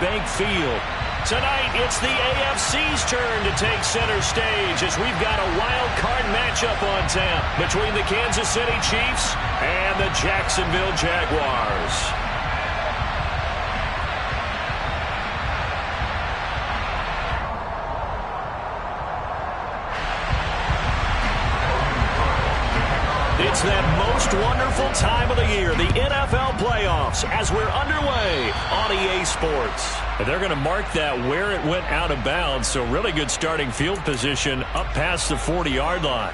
Bank Field. Tonight, it's the AFC's turn to take center stage as we've got a wild card matchup on tap between the Kansas City Chiefs and the Jacksonville Jaguars. It's that most wonderful time of the year, the NFL playoffs, as we're underway on EA Sports. And they're going to mark that where it went out of bounds, so really good starting field position up past the 40-yard line.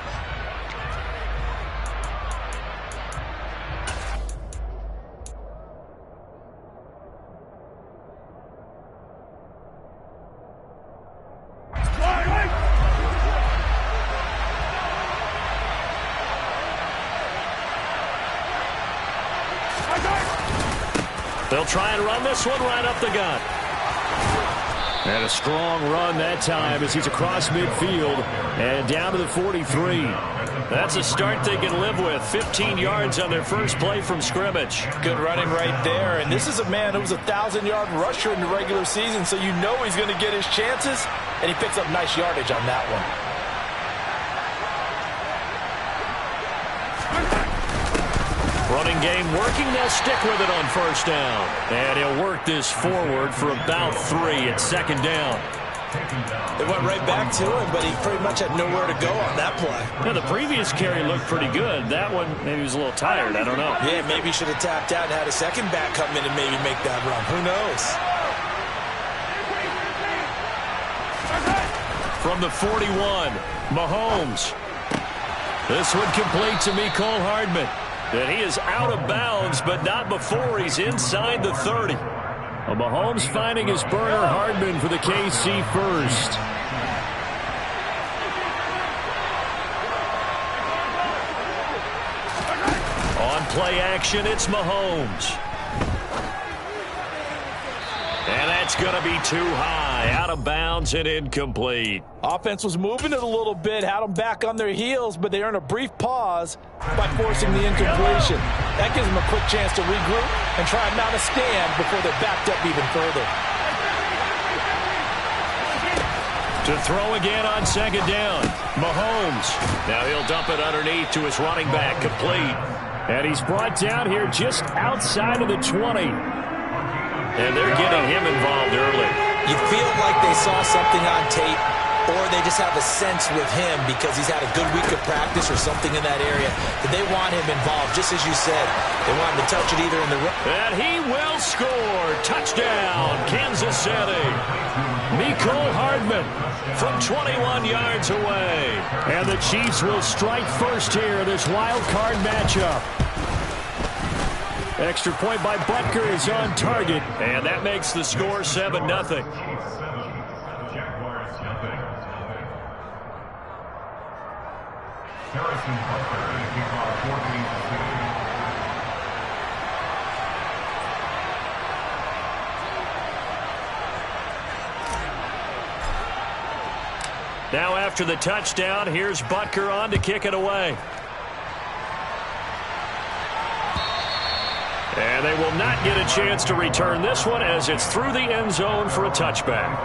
They'll try and run this one right up the gut. And a strong run that time as he's across midfield and down to the 43. That's a start they can live with. 15 yards on their first play from scrimmage. Good running right there. And this is a man who was a 1,000-yard rusher in the regular season, so you know he's going to get his chances, and he picks up nice yardage on that one. Running game working. They'll stick with it on first down. And he'll work this forward for about 3 at second down. They went right back to him, but he pretty much had nowhere to go on that play. Yeah, the previous carry looked pretty good. That one, maybe he was a little tired. I don't know. Yeah, maybe he should have tapped out and had a second back come in and maybe make that run. Who knows? From the 41, Mahomes. This one complete to Mecole Hardman. And he is out of bounds, but not before he's inside the 30. Well, Mahomes finding his burner. Hardman for the KC first. On play action, it's Mahomes. And that's going to be too high. Out of bounds and incomplete. Offense was moving it a little bit, had them back on their heels, but they earned a brief pause by forcing the incompletion. That gives them a quick chance to regroup and try and mount a stand before they're backed up even further. To throw again on second down, Mahomes. Now he'll dump it underneath to his running back, complete. And he's brought down here just outside of the 20. And they're getting him involved early. You feel like they saw something on tape, or they just have a sense with him because he's had a good week of practice or something in that area that they want him involved, just as you said. They want him to touch it either in the... And he will score. Touchdown, Kansas City. Mecole Hardman from 21 yards away. And the Chiefs will strike first here, this wild card matchup. Extra point by Butker is on target, and that makes the score 7-0. Now after the touchdown, here's Butker on to kick it away. And they will not get a chance to return this one as it's through the end zone for a touchback.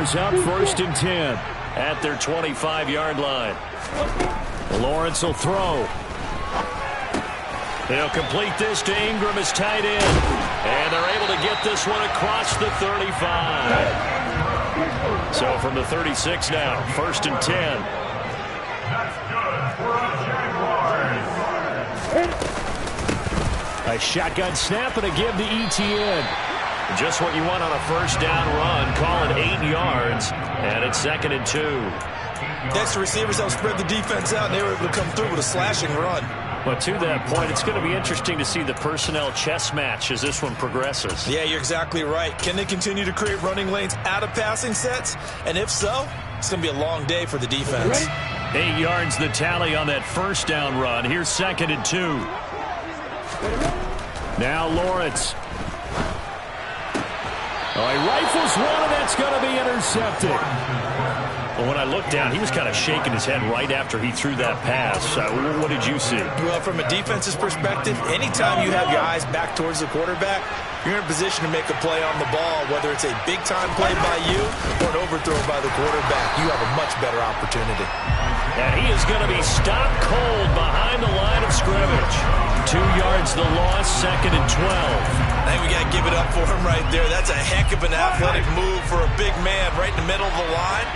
Up first and 10 at their 25-yard line. Lawrence will throw. They'll complete this to Ingram as tight end. And they're able to get this one across the 35. So from the 36 now, 1st and 10. A shotgun snap and a give to Etienne. Just what you want on a first down run. Call it 8 yards, and it's 2nd and 2. Next, the receivers help spread the defense out, and they were able to come through with a slashing run. But to that point, it's going to be interesting to see the personnel chess match as this one progresses. Yeah, you're exactly right. Can they continue to create running lanes out of passing sets? And if so, it's going to be a long day for the defense. 8 yards the tally on that first down run. Here's 2nd and 2. Now Lawrence. Oh, he rifles one, and that's going to be intercepted. Well, when I looked down, he was kind of shaking his head right after he threw that pass. What did you see? Well, from a defense's perspective, anytime you have your eyes back towards the quarterback, you're in a position to make a play on the ball, whether it's a big-time play by you or an overthrow by the quarterback. You have a much better opportunity. And he is going to be stopped cold behind the line of scrimmage. 2 yards the loss, 2nd and 12. I think we got to give it up for him right there. That's a heck of an athletic move for a big man right in the middle of the line.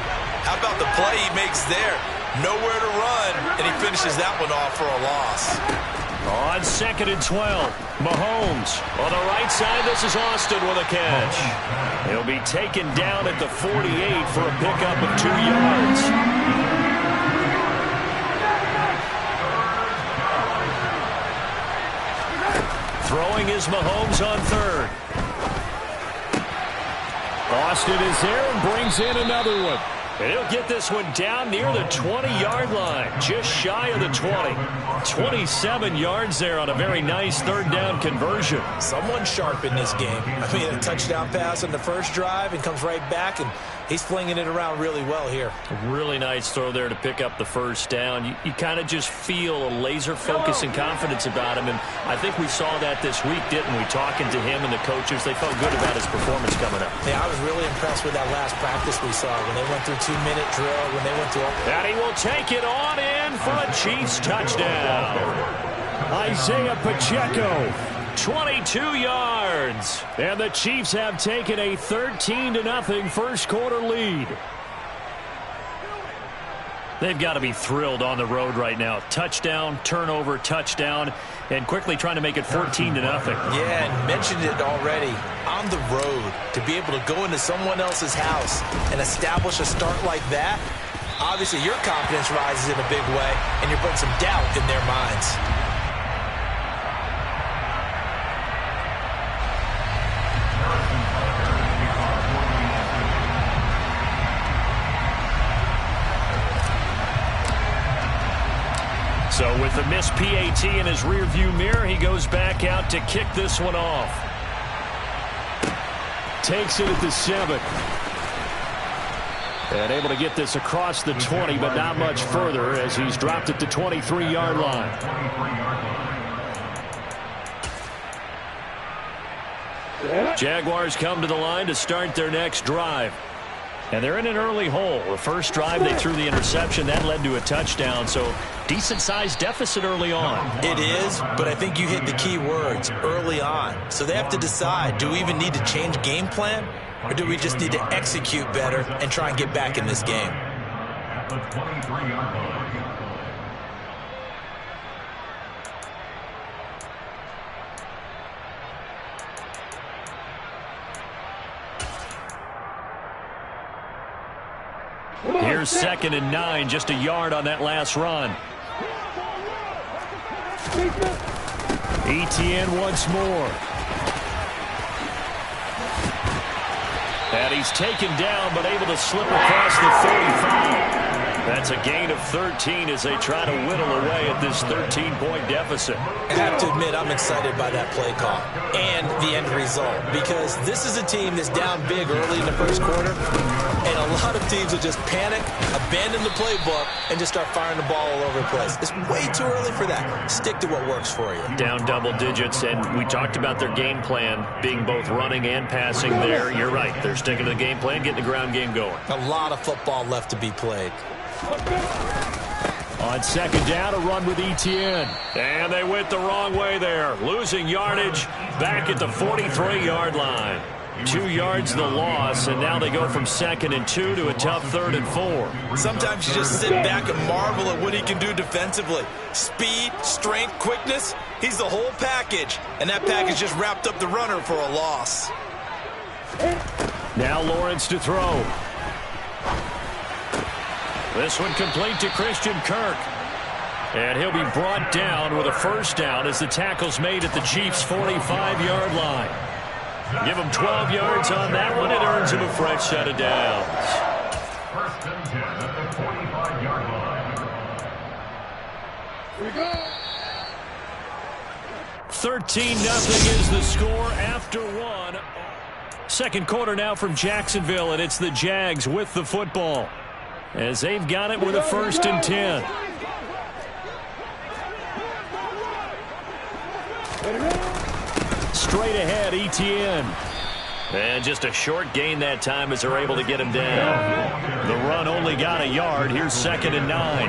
How about the play he makes there? Nowhere to run, and he finishes that one off for a loss. On 2nd and 12, Mahomes. On the right side, this is Austin with a catch. He'll be taken down at the 48 for a pickup of 2 yards. Throwing is Mahomes on 3rd. Austin is there and brings in another one. And he'll get this one down near the 20-yard line, just shy of the 20. 27 yards there on a very nice 3rd down conversion. Someone sharp in this game. I mean, a touchdown pass on the first drive and comes right back, and he's flinging it around really well here. A really nice throw there to pick up the first down. You kind of just feel a laser focus and confidence about him, and I think we saw that this week, didn't we? Talking to him and the coaches, they felt good about his performance coming up. Yeah, I was really impressed with that last practice we saw when they went through 2-minute drill, when they went through. And he will take it on in for a Chiefs touchdown. Isaiah Pacheco, 22 yards. And the Chiefs have taken a 13-0 first quarter lead. They've got to be thrilled on the road right now. Touchdown, turnover, touchdown, and quickly trying to make it 14-0. Yeah, and mentioned it already. On the road, to be able to go into someone else's house and establish a start like that, obviously your confidence rises in a big way, and you're putting some doubt in their minds. So with the missed PAT in his rearview mirror, he goes back out to kick this one off. Takes it at the 7. And able to get this across the 20, but not much further as he's dropped at the 23-yard line. Jaguars come to the line to start their next drive. And they're in an early hole. The first drive, they threw the interception. That led to a touchdown. So decent-sized deficit early on. It is, but I think you hit the key words, early on. So they have to decide, do we even need to change game plan? Or do we just need to execute better and try and get back in this game? Here's 2nd and 9, just a yard on that last run. Etienne once more. And he's taken down, but able to slip across the 35. That's a gain of 13 as they try to whittle away at this 13-point deficit. I have to admit, I'm excited by that play call and the end result, because this is a team that's down big early in the first quarter, and a lot of teams will just panic, abandon the playbook, and just start firing the ball all over the place. It's way too early for that. Stick to what works for you. Down double digits, and we talked about their game plan being both running and passing there. You're right. They're sticking to the game plan, getting the ground game going. A lot of football left to be played. On 2nd down, a run with Etienne. And they went the wrong way there. Losing yardage back at the 43-yard line. 2 yards the loss, and now they go from 2nd and 2 to a tough 3rd and 4. Sometimes you just sit back and marvel at what he can do defensively. Speed, strength, quickness, he's the whole package. And that package just wrapped up the runner for a loss. Now Lawrence to throw. This one complete to Christian Kirk. And he'll be brought down with a first down as the tackle's made at the Chiefs' 45-yard line. Give him 12 yards on that one. It earns him a fresh set of downs. 1st and 10 at the 45-yard line. 13-0 is the score after one. Second quarter now from Jacksonville, and it's the Jags with the football as they've got it with a 1st and 10. Straight ahead, Etienne. And just a short gain that time as they're able to get him down. The run only got a yard. Here's 2nd and 9.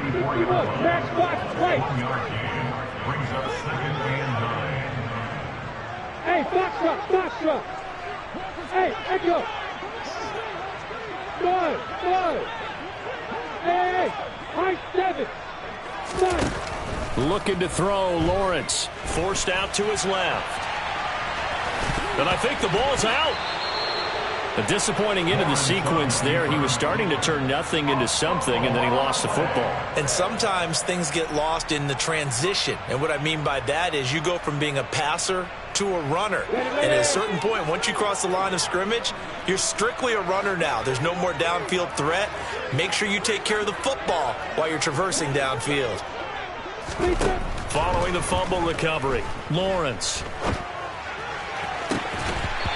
Hey, box up. Hey, Echo. Go. Hey, high 7. Looking to throw, Lawrence. Forced out to his left. And I think the ball's out. A disappointing end of the sequence there. He was starting to turn nothing into something, and then he lost the football. And sometimes things get lost in the transition. And what I mean by that is you go from being a passer to a runner. And at a certain point, once you cross the line of scrimmage, you're strictly a runner now. There's no more downfield threat. Make sure you take care of the football while you're traversing downfield. Following the fumble recovery, Lawrence.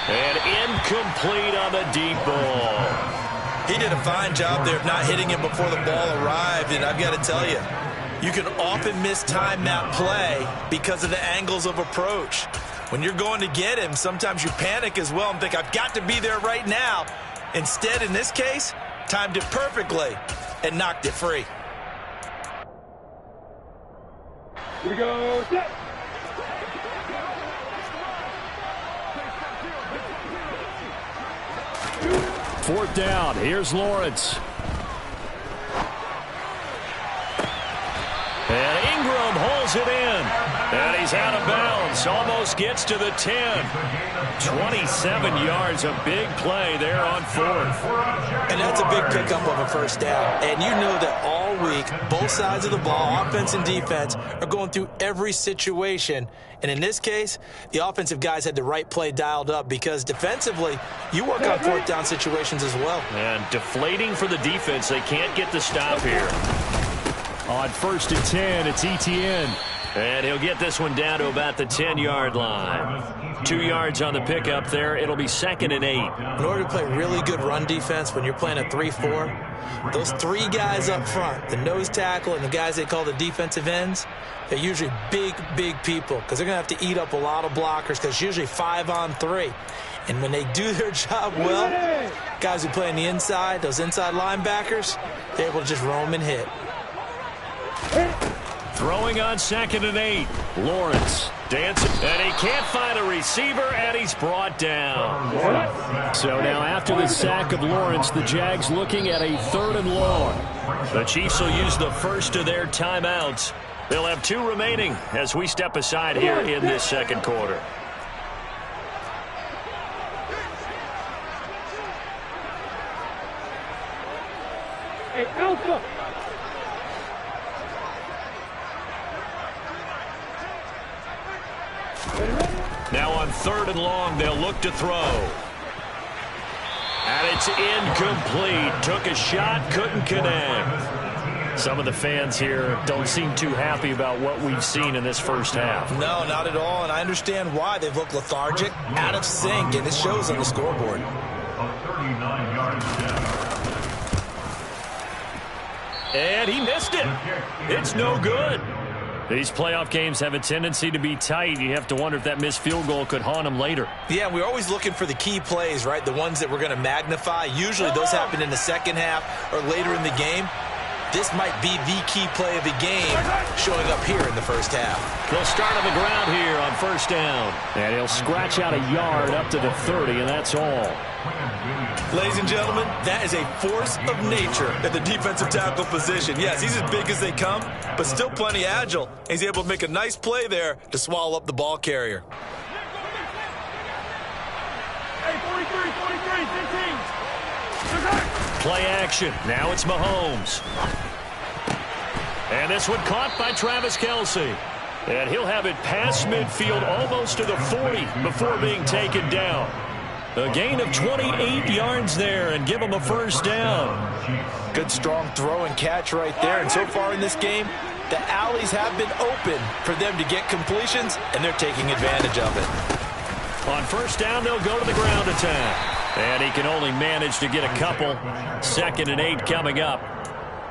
And incomplete on the deep ball. He did a fine job there of not hitting him before the ball arrived. And I've got to tell you, you can often mistime that play because of the angles of approach. When you're going to get him, sometimes you panic as well and think, I've got to be there right now. Instead, in this case, timed it perfectly and knocked it free. Here we go. Set. 4th down. Here's Lawrence. And Ingram holds it in. And he's out of bounds. Almost gets to the 10. 27 yards. A big play there on 4th. And that's a big pickup of a first down. And you know that all week, both sides of the ball, offense and defense, are going through every situation. And in this case, the offensive guys had the right play dialed up because defensively, you work on 4th down situations as well. And deflating for the defense. They can't get the stop here. On 1st and 10, it's Etienne. And he'll get this one down to about the 10-yard line. 2 yards on the pickup there. It'll be 2nd and 8. In order to play really good run defense when you're playing a 3-4, those 3 guys up front, the nose tackle and the guys they call the defensive ends, they're usually big people because they're going to have to eat up a lot of blockers because it's usually 5-on-3. And when they do their job well, guys who play on the inside, those inside linebackers, they're able to just roam and hit. Throwing on 2nd and 8. Lawrence dancing, and he can't find a receiver, and he's brought down. So now after the sack of Lawrence, the Jags looking at a 3rd and long. The Chiefs will use the first of their timeouts. They'll have 2 remaining as we step aside here in this second quarter. Hey, Alpha. Now on 3rd and long, they'll look to throw. And it's incomplete. Took a shot, couldn't connect. Some of the fans here don't seem too happy about what we've seen in this first half. No, not at all, and I understand why. They've looked lethargic, out of sync, and it shows on the scoreboard. And he missed it. It's no good. These playoff games have a tendency to be tight. You have to wonder if that missed field goal could haunt him later. Yeah, we're always looking for the key plays, right? The ones that we're going to magnify. Usually those happen in the second half or later in the game. this might be the key play of the game showing up here in the first half. They'll start on the ground here on first down. And he'll scratch out a yard up to the 30, and that's all. Ladies and gentlemen, that is a force of nature at the defensive tackle position. Yes, he's as big as they come, but still plenty agile. He's able to make a nice play there to swallow up the ball carrier. Hey, 43, 15. Play action. Now it's Mahomes. And this one caught by Travis Kelce. And he'll have it past midfield almost to the 40 before being taken down. A gain of 28 yards there and give him a first down. Good strong throw and catch right there. And so far in this game, the alleys have been open for them to get completions, and they're taking advantage of it. On first down, they'll go to the ground attack. And he can only manage to get a couple. 2nd and 8 coming up.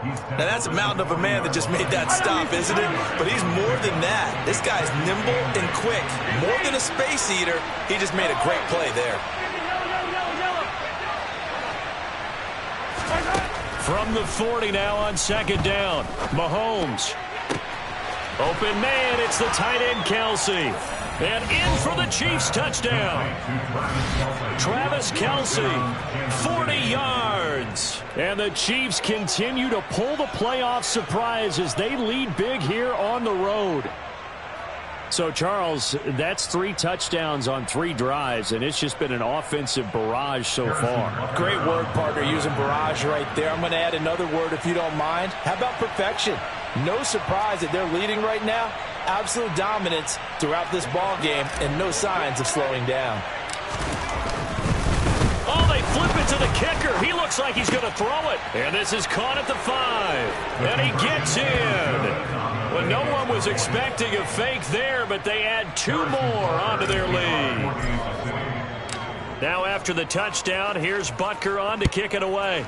Now that's a mountain of a man that just made that stop, isn't it? But he's more than that. This guy's nimble and quick. More than a space eater, he just made a great play there. From the 40 now on 2nd down. Mahomes. Open man, it's the tight end Kelce. And in for the Chiefs touchdown. Travis Kelce, 40 yards. And the Chiefs continue to pull the playoff surprise as they lead big here on the road. So, Charles, that's 3 touchdowns on 3 drives, and it's just been an offensive barrage so far. Great word, partner, using barrage right there. I'm going to add another word if you don't mind. How about perfection? No surprise that they're leading right now. Absolute dominance throughout this ball game and no signs of slowing down. Oh, they flip it to the kicker. He looks like he's going to throw it. And this is caught at the 5. And he gets in. Well, no one was expecting a fake there, but they add 2 more onto their lead. Now after the touchdown, here's Butker on to kick it away.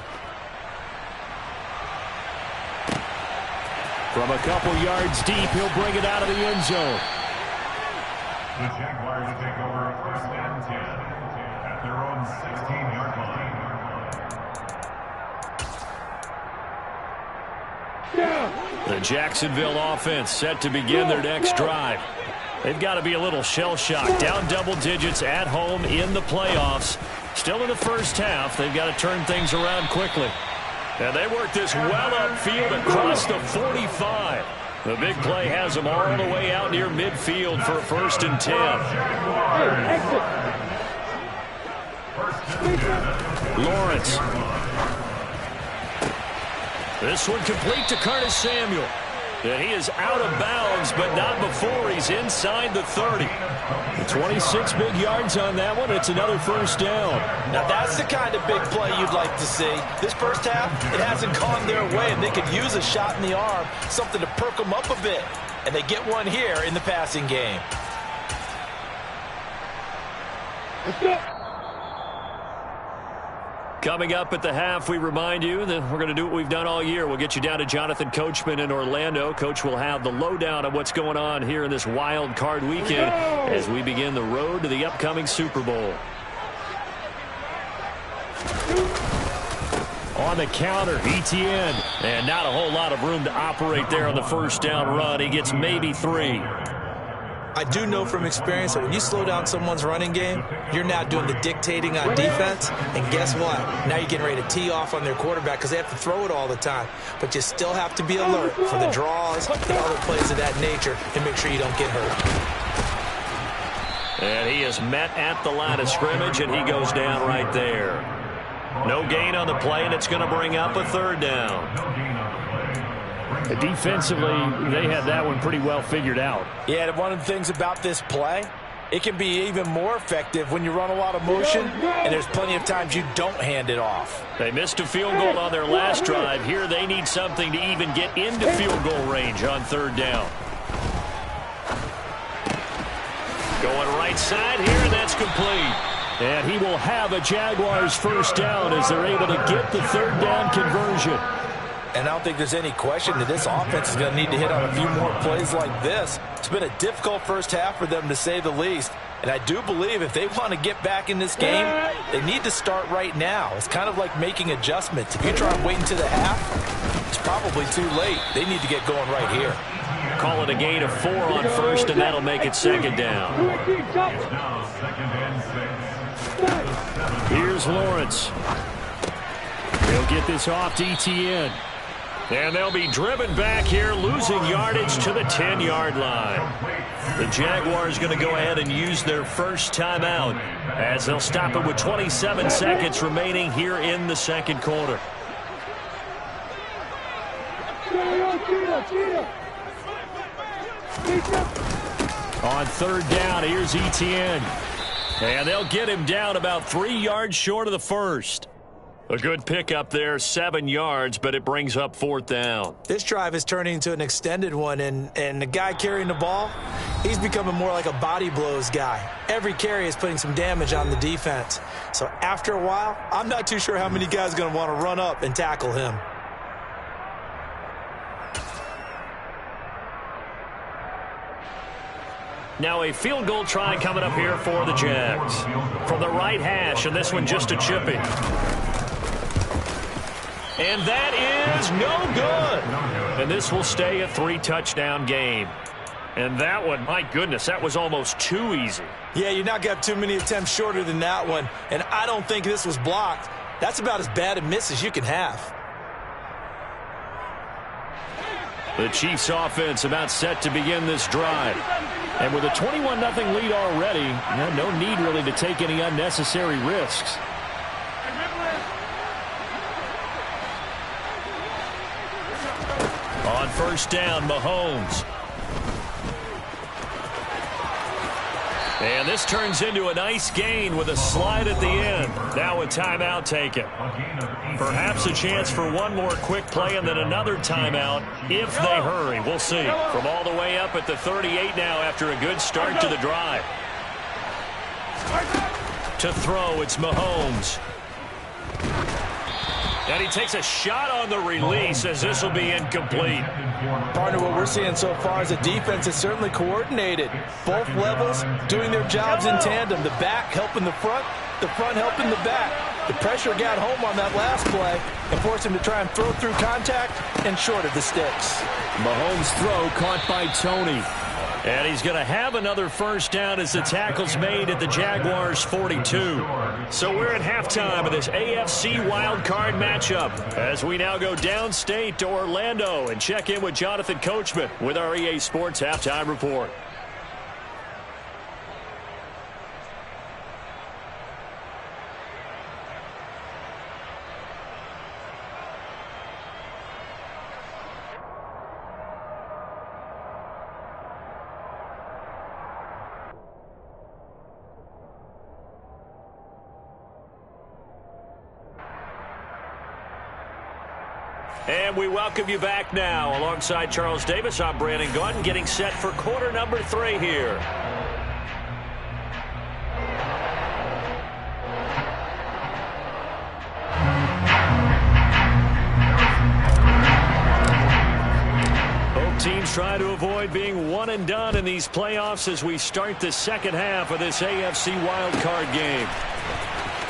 From a couple yards deep, he'll bring it out of the end zone. The Jaguars take over 1st and 10 at their own 16-yard line. The Jacksonville offense set to begin their next drive. They've got to be a little shell-shocked. Down double digits at home in the playoffs. Still in the first half. They've got to turn things around quickly. And they work this well upfield across the 45. The big play has them all the way out near midfield for a 1st and 10. Lawrence. This one complete to Curtis Samuel. And he is out of bounds, but not before he's inside the 30. 26 big yards on that one. It's another first down. Now that's the kind of big play you'd like to see. This first half, it hasn't gone their way, and they could use a shot in the arm, something to perk them up a bit. And they get one here in the passing game. Let's go. Coming up at the half, we remind you that we're going to do what we've done all year. We'll get you down to Jonathan Coachman in Orlando. Coach will have the lowdown of what's going on here in this wild card weekend as we begin the road to the upcoming Super Bowl. On the counter, ETN. And not a whole lot of room to operate there on the first down run. He gets maybe 3. I do know from experience that when you slow down someone's running game, you're now doing the dictating on defense. And guess what? Now you're getting ready to tee off on their quarterback because they have to throw it all the time. But you still have to be alert for the draws and other plays of that nature and make sure you don't get hurt. And he is met at the line of scrimmage, and he goes down right there. No gain on the play, and it's going to bring up a 3rd down. Defensively, they had that one pretty well figured out. Yeah, and one of the things about this play, it can be even more effective when you run a lot of motion, and there's plenty of times you don't hand it off. They missed a field goal on their last drive. Here they need something to even get into field goal range on 3rd down. Going right side here, and that's complete. And he will have a Jaguars first down as they're able to get the 3rd down conversion. And I don't think there's any question that this offense is going to need to hit on a few more plays like this. It's been a difficult first half for them, to say the least. And I do believe if they want to get back in this game, they need to start right now. It's kind of like making adjustments. If you try and wait until the half, It's probably too late. They need to get going right here. Call it a gain of 4 on first, and that'll make it second down. Here's Lawrence. He'll get this off to Etienne. And they'll be driven back here, losing yardage to the 10-yard line. The Jaguars going to go ahead and use their first timeout as they'll stop it with 27 seconds remaining here in the second quarter. On third down, here's Etienne. And they'll get him down about 3 yards short of the first. A good pickup there, 7 yards, but it brings up fourth down. This drive is turning into an extended one, and the guy carrying the ball, he's becoming more like a body blows guy. Every carry is putting some damage on the defense. So after a while, I'm not too sure how many guys are going to want to run up and tackle him. Now a field goal try coming up here for the Jags. From the right hash, and this one just a chipping. And that is no good. And this will stay a 3-touchdown game. And that one, my goodness, that was almost too easy. Yeah, you're not got too many attempts shorter than that one. And I don't think this was blocked. That's about as bad a miss as you can have. The Chiefs offense about set to begin this drive. And with a 21-0 lead already, no need really to take any unnecessary risks. On first down, Mahomes. And this turns into a nice gain with a slide at the end. Now a timeout taken. Perhaps a chance for one more quick play and then another timeout if they hurry. We'll see. From all the way up at the 38 now after a good start to the drive. To throw, it's Mahomes. And he takes a shot on the release as this will be incomplete. Partner, what we're seeing so far is a defense that's certainly coordinated. Both levels doing their jobs in tandem. The back helping the front helping the back. The pressure got home on that last play and forced him to try and throw through contact and short of the sticks. Mahomes' throw caught by Tony. And he's going to have another first down as the tackle's made at the Jaguars' 42. So we're at halftime of this AFC wildcard matchup as we now go downstate to Orlando and check in with Jonathan Coachman with our EA Sports Halftime Report. And we welcome you back now. Alongside Charles Davis, I'm Brandon Gaudin, getting set for quarter number 3 here. Both teams try to avoid being one and done in these playoffs as we start the second half of this AFC wildcard game.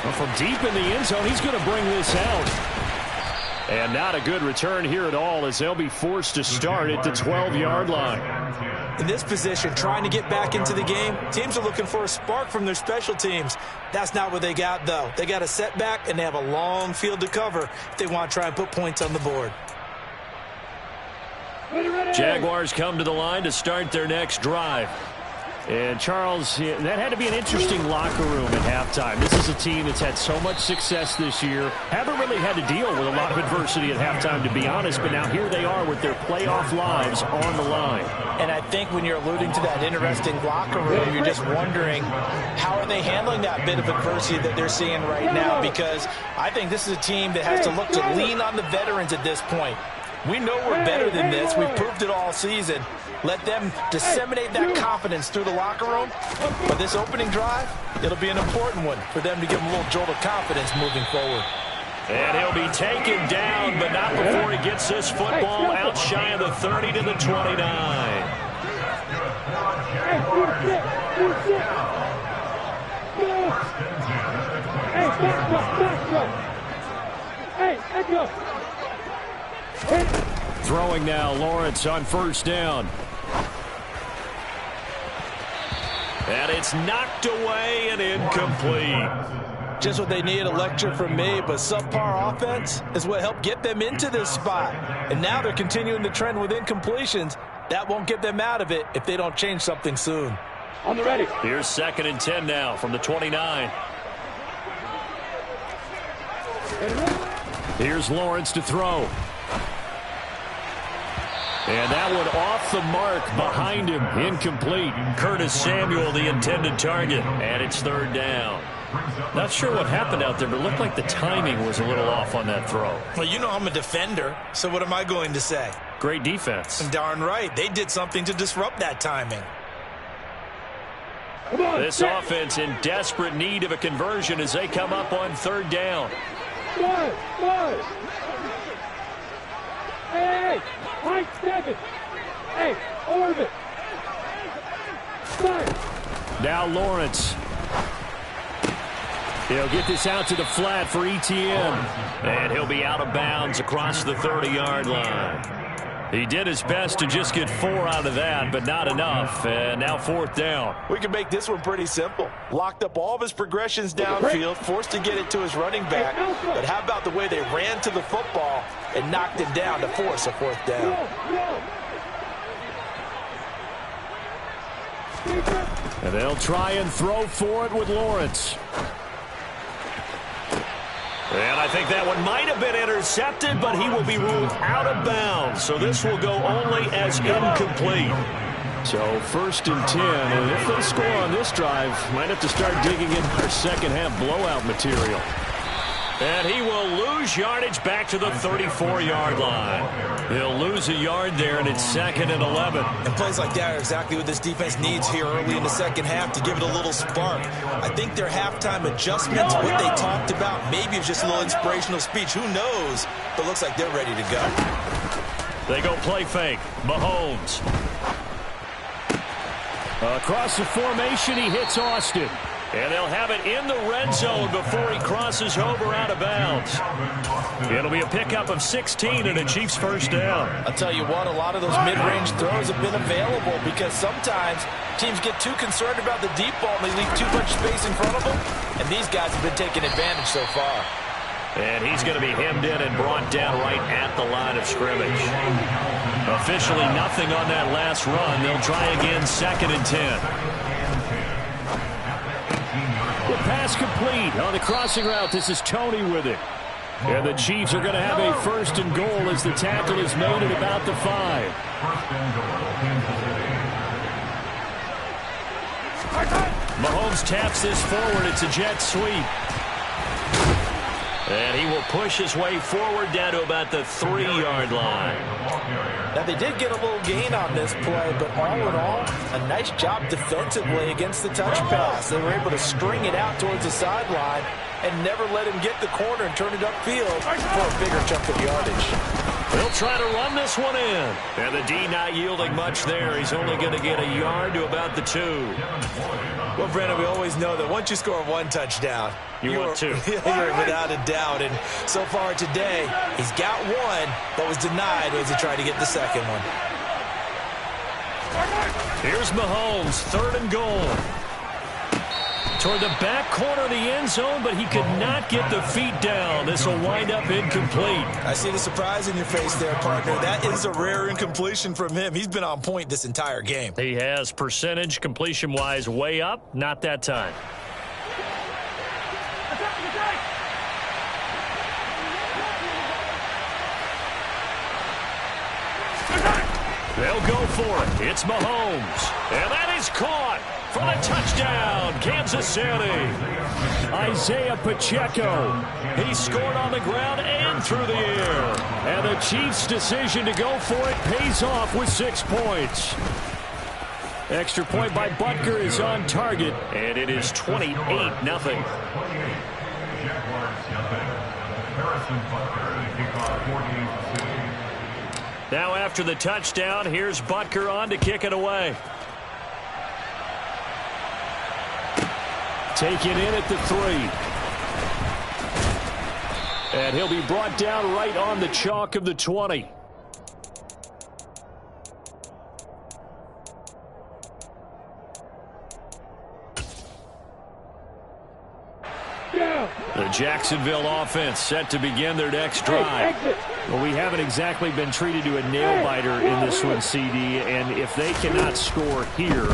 Well, from deep in the end zone, he's going to bring this out. And not a good return here at all as they'll be forced to start at the 12-yard line. In this position, trying to get back into the game, teams are looking for a spark from their special teams. That's not what they got, though. They got a setback, and they have a long field to cover if they want to try and put points on the board. Jaguars come to the line to start their next drive. And, Charles, that had to be an interesting locker room at halftime. This is a team that's had so much success this year. Haven't really had to deal with a lot of adversity at halftime, to be honest. But now here they are with their playoff lives on the line. And I think when you're alluding to that interesting locker room, you're just wondering how are they handling that bit of adversity that they're seeing right now? Because I think this is a team that has to look to lean on the veterans at this point. We know we're better than this. We've proved it all season. Let them disseminate that confidence through the locker room. But this opening drive, it'll be an important one for them to give them a little jolt of confidence moving forward. And he'll be taken down, but not before he gets this football out shy of the 30 to the 29. Hey, let's go. Throwing now, Lawrence on first down. And it's knocked away and incomplete. Just what they need, a lecture from me, but subpar offense is what helped get them into this spot. And now they're continuing the trend with incompletions. That won't get them out of it if they don't change something soon. On the ready. Here's 2nd and 10 now from the 29. Here's Lawrence to throw. And that one off the mark behind him. Incomplete. Curtis Samuel, the intended target. And it's 3rd down. Not sure what happened out there, but it looked like the timing was a little off on that throw. Well, you know I'm a defender, so what am I going to say? Great defense. Darn right. They did something to disrupt that timing. This offense in desperate need of a conversion as they come up on 3rd down. Five. Hey, Mike, 7. Hey, orbit. 5. Now Lawrence. He'll get this out to the flat for Etienne. And he'll be out of bounds across the 30-yard line. He did his best to just get 4 out of that, but not enough. And now 4th down. We can make this one pretty simple. Locked up all of his progressions downfield, forced to get it to his running back. But how about the way they ran to the football and knocked it down to force a 4th down? And they'll try and throw for it with Lawrence. And I think that one might have been intercepted, but he will be ruled out of bounds. So this will go only as incomplete. So 1st and 10, and if they score on this drive, might have to start digging in our second half blowout material. And he will lose yardage back to the 34-yard line. He'll lose a yard there, and it's 2nd and 11. And plays like that are exactly what this defense needs here early in the second half to give it a little spark. I think their halftime adjustments, what they talked about, maybe it was just a little inspirational speech. Who knows? But looks like they're ready to go. They go play fake. Mahomes. Across the formation, he hits Austin. And they'll have it in the red zone before he crosses over out of bounds. It'll be a pickup of 16 and a Chiefs 1st down. I'll tell you what, a lot of those mid-range throws have been available because sometimes teams get too concerned about the deep ball and they leave too much space in front of them. And these guys have been taking advantage so far. And he's going to be hemmed in and brought down right at the line of scrimmage. Officially nothing on that last run. They'll try again 2nd and 10. The pass complete on the crossing route. This is Tony with it. And the Chiefs are going to have a 1st and goal as the tackle is made at about the 5. Mahomes taps this forward. It's a jet sweep. And he will push his way forward down to about the 3-yard line. Now, they did get a little gain on this play, but all in all, a nice job defensively against the touch pass. They were able to string it out towards the sideline and never let him get the corner and turn it upfield for a bigger chunk of yardage. They'll try to run this one in. And the D not yielding much there. He's only going to get a yard to about the 2. Well, Brandon, we always know that once you score 1 touchdown, you want 2. You're without a doubt. And so far today, he's got 1, but was denied as he tried to get the second one. Here's Mahomes, 3rd and goal. Toward the back corner of the end zone, but he could not get the feet down. This will wind up incomplete. I see the surprise in your face there, partner. That is a rare incompletion from him. He's been on point this entire game. He has percentage completion-wise way up. Not that time. They'll go for it. It's Mahomes. And that is caught for the touchdown, Kansas City. Isaiah Pacheco. He scored on the ground and through the air. And the Chiefs' decision to go for it pays off with 6 points. Extra point by Butker is on target, and it is 28-0. Now after the touchdown, here's Butker on to kick it away. Take it in at the 3. And he'll be brought down right on the chalk of the 20. The Jacksonville offense set to begin their next drive. Well, we haven't exactly been treated to a nail-biter in this one, CD, and if they cannot score here,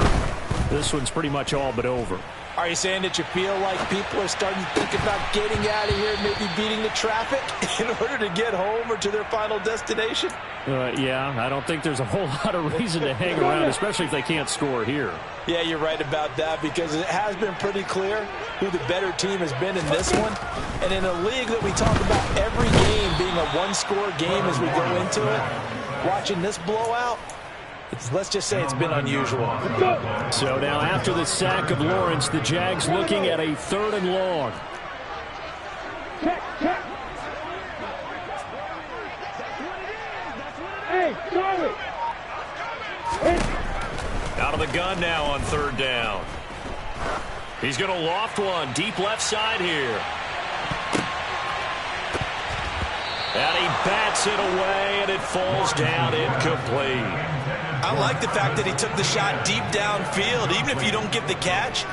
this one's pretty much all but over. Are you saying that you feel like people are starting to think about getting out of here and maybe beating the traffic in order to get home or to their final destination? Yeah, I don't think there's a whole lot of reason to hang around, especially if they can't score here. Yeah, you're right about that, because it has been pretty clear who the better team has been in this one. And in a league that we talk about every game being a one-score game as we go into it, watching this blowout, let's just say it's been unusual. So now after the sack of Lawrence, the Jags looking at a 3rd and long. Check, check. Hey, Charlie. Out of the gun now on 3rd down. He's going to loft one deep left side here. And he bats it away, and it falls down incomplete. I like the fact that he took the shot deep downfield. Even if you don't get the catch,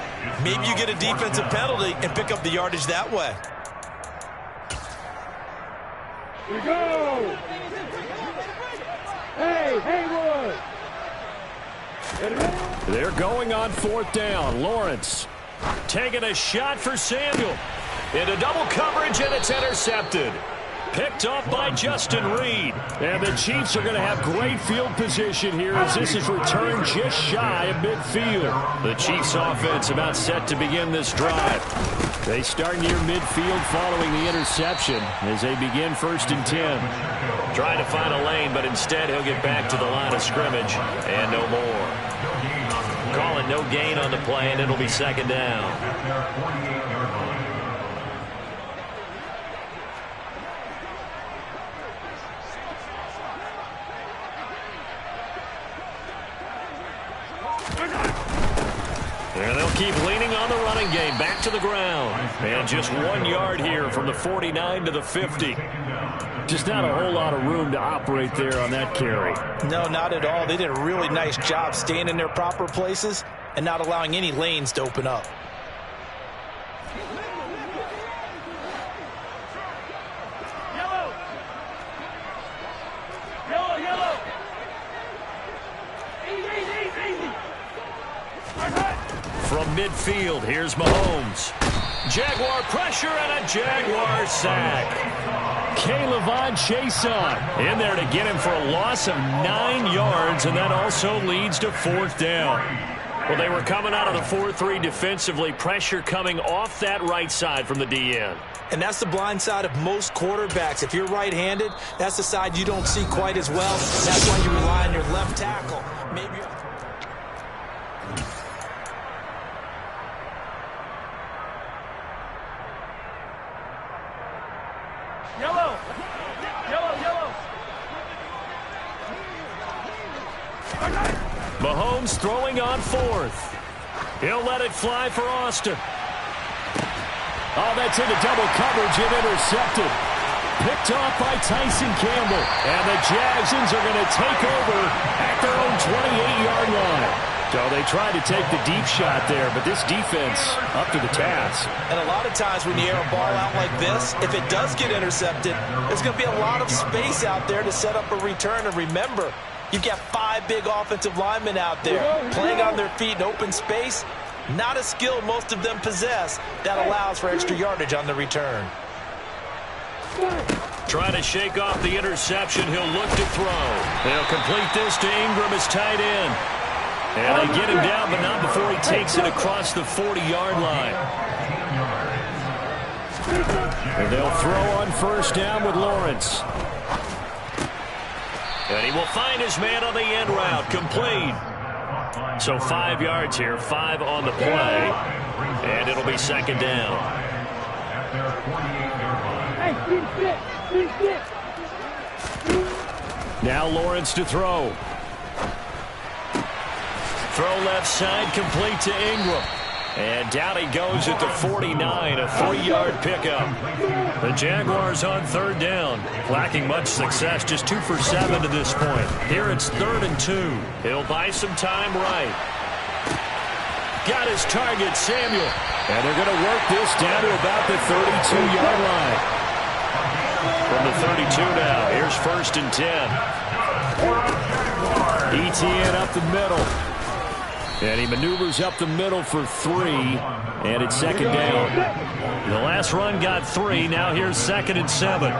maybe you get a defensive penalty and pick up the yardage that way. We go. Hey, Haywood. They're going on 4th down. Lawrence taking a shot for Samuel. Into double coverage, and it's intercepted. Picked off by Justin Reed. And the Chiefs are going to have great field position here as this is returned just shy of midfield. The Chiefs offense about set to begin this drive. They start near midfield following the interception as they begin 1st and 10. Trying to find a lane, but instead he'll get back to the line of scrimmage and no more. Calling no gain on the play, and it'll be 2nd down. And they'll keep leaning on the running game. Back to the ground. And just 1 yard here from the 49 to the 50. Just not a whole lot of room to operate there on that carry. No, not at all. They did a really nice job staying in their proper places and not allowing any lanes to open up. From midfield, here's Mahomes. Jaguar pressure and a Jaguar sack. K'Lavon Chason in there to get him for a loss of 9 yards, and that also leads to 4th down. Well, they were coming out of the 4-3 defensively. Pressure coming off that right side from the DN. And that's the blind side of most quarterbacks. If you're right-handed, that's the side you don't see quite as well. That's why you rely on your left tackle. Maybe you're... Yellow. Yellow, yellow. Mahomes throwing on 4th. He'll let it fly for Austin. Oh, that's into double coverage and intercepted. Picked off by Tyson Campbell. And the Jagsons are going to take over at their own 28-yard line. So they tried to take the deep shot there, but this defense up to the task. And a lot of times when you air a ball out like this, if it does get intercepted, there's going to be a lot of space out there to set up a return. And remember, you've got 5 big offensive linemen out there playing on their feet in open space. Not a skill most of them possess that allows for extra yardage on the return. Trying to shake off the interception. He'll look to throw. They'll complete this to Ingram as tight end. And they get him down, but not before he takes it across the 40-yard line. And they'll throw on 1st down with Lawrence. And he will find his man on the end route. Complete. So 5 yards here, 5 on the play. And it'll be 2nd down. Now Lawrence to throw. Throw left side, complete to Ingram. And down he goes at the 49, a 3-yard pickup. The Jaguars on third down, lacking much success, just 2 for 7 to this point. Here it's 3rd and 2. He'll buy some time right. Got his target, Samuel. And they're going to work this down to about the 32-yard line. From the 32 now, here's 1st and 10. ETN up the middle. And he maneuvers up the middle for 3, and it's 2nd down. The last run got 3, now here's 2nd and 7.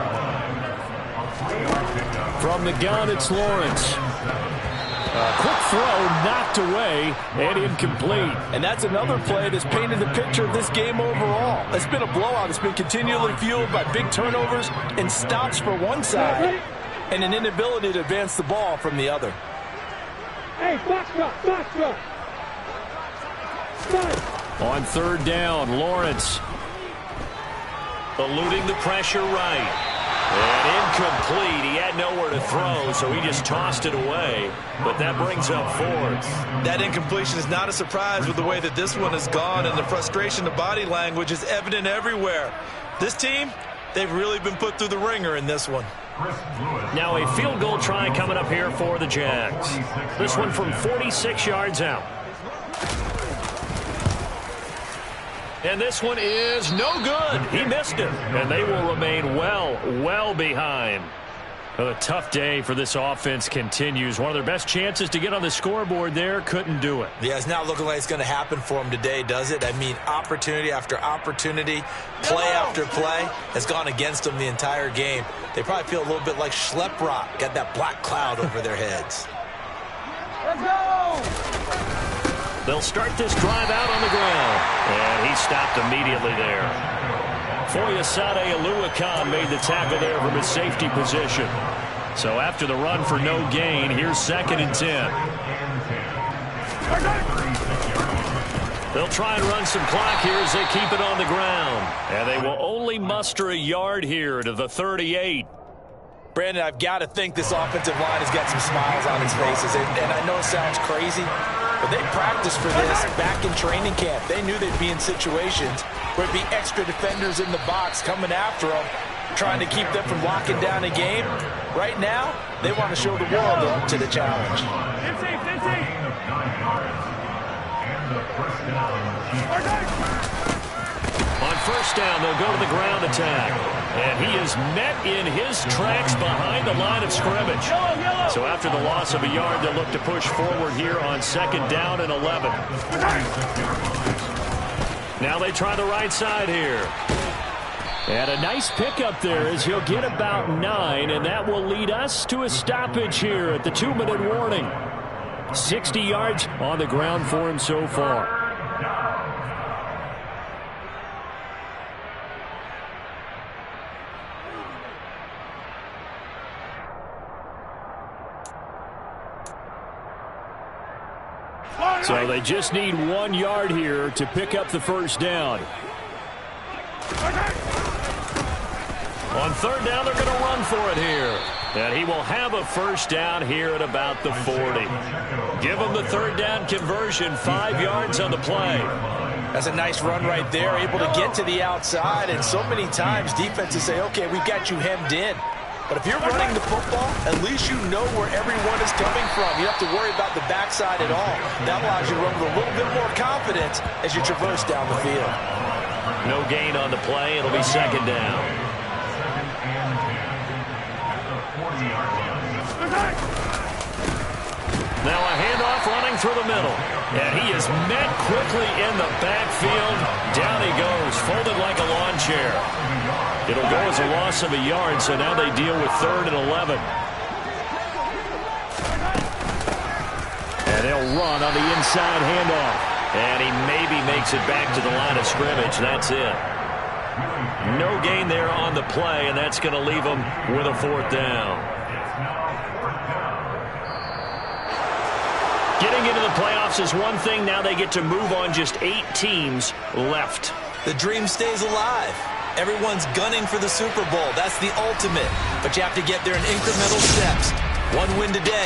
From the gun, it's Lawrence. Quick throw, knocked away, and incomplete. And that's another play that's painted the picture of this game overall. It's been a blowout. It's been continually fueled by big turnovers and stops for one side and an inability to advance the ball from the other. Hey, box drop. On 3rd down, Lawrence eluding the pressure right. And incomplete. He had nowhere to throw, so he just tossed it away. But that brings up 4th. That incompletion is not a surprise with the way that this one has gone, and the frustration, the body language is evident everywhere. This team, they've really been put through the ringer in this one. Now a field goal try coming up here for the Jags. This one from 46 yards out. And this one is no good. He missed it. And they will remain well behind. Well, a tough day for this offense continues. One of their best chances to get on the scoreboard there, couldn't do it. Yeah, it's not looking like it's going to happen for them today, does it? I mean, opportunity after opportunity, play after play has gone against them the entire game. They probably feel a little bit like Schlep Rock, got that black cloud over their heads. Let's go! They'll start this drive out on the ground. And he stopped immediately there. Foyesade Oluwakan made the tackle there from his safety position. So after the run for no gain, here's 2nd and 10. They'll try and run some clock here as they keep it on the ground. And they will only muster a yard here to the 38. Brandon, I've got to think this offensive line has got some smiles on its faces. And I know it sounds crazy, but they practiced for this back in training camp. They knew they'd be in situations where it'd be extra defenders in the box coming after them, trying to keep them from locking down a game. Right now, they want to show the world up to the challenge. On 1st down, they'll go to the ground attack. And he is met in his tracks behind the line of scrimmage. So after the loss of a yard, they'll look to push forward here on 2nd down and 11. Now they try the right side here. And a nice pickup there as he'll get about 9, and that will lead us to a stoppage here at the 2-minute warning. 60 yards on the ground for him so far. So they just need 1 yard here to pick up the 1st down. On 3rd down, they're going to run for it here. And he will have a 1st down here at about the 40. Give him the 3rd down conversion, 5 yards on the play. That's a nice run right there, able to get to the outside. And so many times defenses say, okay, we've got you hemmed in. But if you're running the football, at least you know where everyone is coming from. You don't have to worry about the backside at all. That allows you to run with a little bit more confidence as you traverse down the field. No gain on the play. It'll be 2nd down. Now a handoff running through the middle. And he is met quickly in the backfield. Down he goes, folded like a lawn chair. It'll go as a loss of a yard, so now they deal with 3rd and 11. And they'll run on the inside handoff. And he maybe makes it back to the line of scrimmage. That's it. No gain there on the play, and that's going to leave them with a 4th down. Getting into the playoffs is one thing. Now they get to move on, just 8 teams left. The dream stays alive. Everyone's gunning for the Super Bowl. That's the ultimate. But you have to get there in incremental steps. 1 win today.